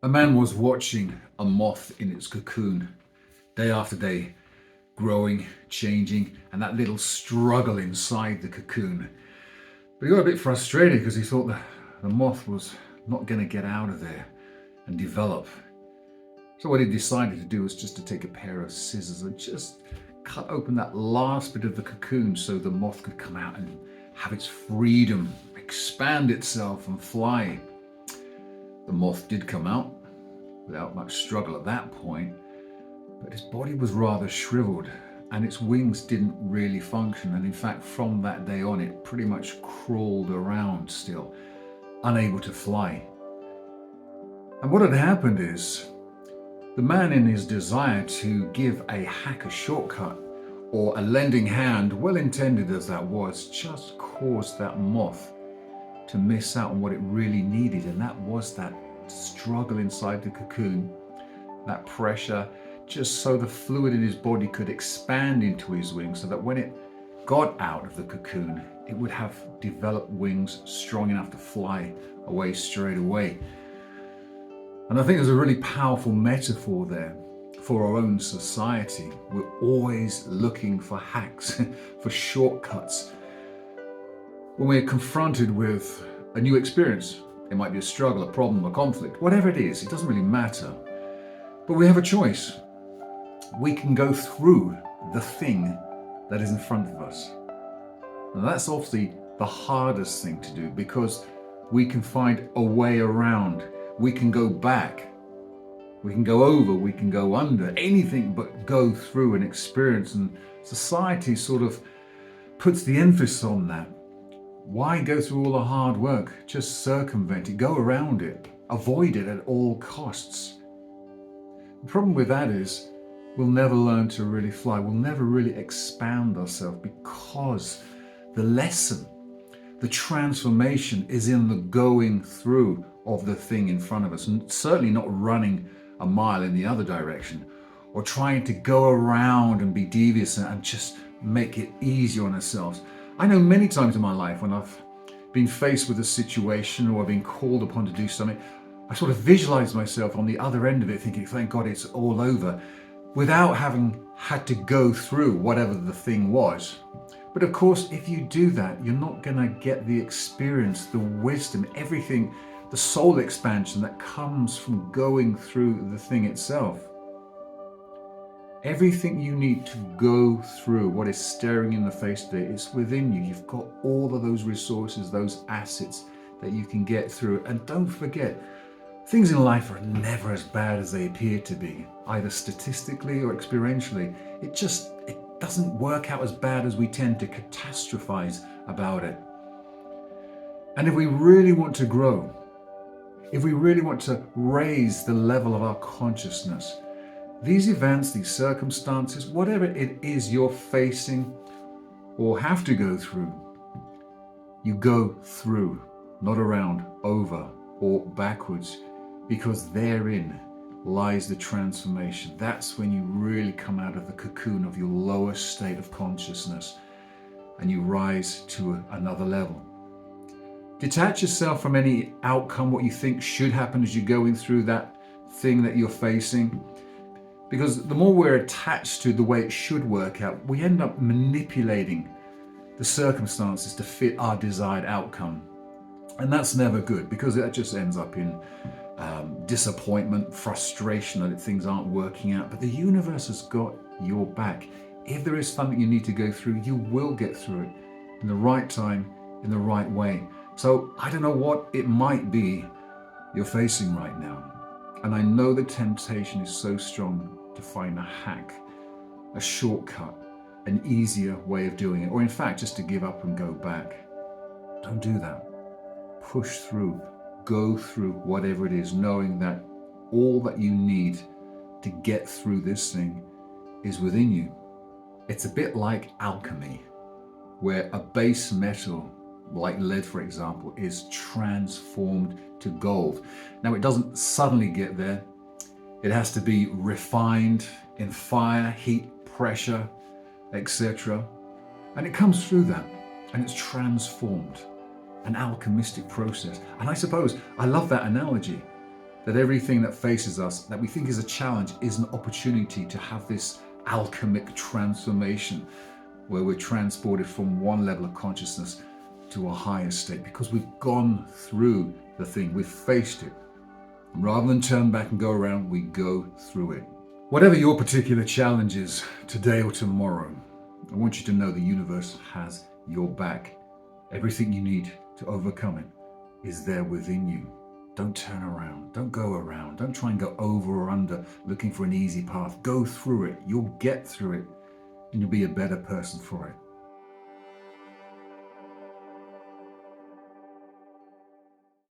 A man was watching a moth in its cocoon, day after day, growing, changing, and that little struggle inside the cocoon. But he got a bit frustrated because he thought the moth was not going to get out of there and develop. So what he decided to do was just to take a pair of scissors and just cut open that last bit of the cocoon so the moth could come out and have its freedom, expand itself and fly. The moth did come out without much struggle at that point, but his body was rather shriveled and its wings didn't really function. And in fact, from that day on, it pretty much crawled around still, unable to fly. And what had happened is the man, in his desire to give a hack a shortcut or a lending hand, well intended as that was, just caused that moth to miss out on what it really needed, and that was that struggle inside the cocoon, that pressure, just so the fluid in his body could expand into his wings so that when it got out of the cocoon, it would have developed wings strong enough to fly away straight away. And I think there's a really powerful metaphor there for our own society. We're always looking for hacks, for shortcuts. When we're confronted with a new experience, it might be a struggle, a problem, a conflict, whatever it is, it doesn't really matter. But we have a choice. We can go through the thing that is in front of us. And that's obviously the hardest thing to do because we can find a way around. We can go back. We can go over, we can go under, anything but go through and experience. And society sort of puts the emphasis on that. Why go through all the hard work? Just circumvent it, go around it, avoid it at all costs. The problem with that is we'll never learn to really fly. We'll never really expand ourselves because the lesson, the transformation is in the going through of the thing in front of us, and certainly not running a mile in the other direction or trying to go around and be devious and just make it easier on ourselves. I know many times in my life when I've been faced with a situation or I've been called upon to do something, I sort of visualize myself on the other end of it thinking, thank God it's all over, without having had to go through whatever the thing was. But of course, if you do that, you're not going to get the experience, the wisdom, everything, the soul expansion that comes from going through the thing itself. Everything you need to go through what is staring in the face today is within you. You've got all of those resources, those assets that you can get through. And don't forget, things in life are never as bad as they appear to be, either statistically or experientially. It doesn't work out as bad as we tend to catastrophize about it. And if we really want to grow, if we really want to raise the level of our consciousness, these events, these circumstances, whatever it is you're facing or have to go through, you go through, not around, over, or backwards, because therein lies the transformation. That's when you really come out of the cocoon of your lower state of consciousness and you rise to another level. Detach yourself from any outcome, what you think should happen as you're going through that thing that you're facing. Because the more we're attached to the way it should work out, we end up manipulating the circumstances to fit our desired outcome. And that's never good because that just ends up in disappointment, frustration that things aren't working out. But the universe has got your back. If there is something you need to go through, you will get through it in the right time, in the right way. So I don't know what it might be you're facing right now. And I know the temptation is so strong to find a hack, a shortcut, an easier way of doing it, or in fact, just to give up and go back. Don't do that. Push through, go through whatever it is, knowing that all that you need to get through this thing is within you. It's a bit like alchemy, where a base metal, like lead, for example, is transformed to gold. Now, it doesn't suddenly get there. It has to be refined in fire, heat, pressure, etc. And it comes through that, and it's transformed. An alchemistic process. And I suppose I love that analogy that everything that faces us that we think is a challenge is an opportunity to have this alchemic transformation where we're transported from one level of consciousness to a higher state because we've gone through the thing, we've faced it. And rather than turn back and go around, we go through it. Whatever your particular challenge is today or tomorrow, I want you to know the universe has your back. Everything you need to overcome it is there within you. Don't turn around. Don't go around. Don't try and go over or under looking for an easy path. Go through it. You'll get through it and you'll be a better person for it.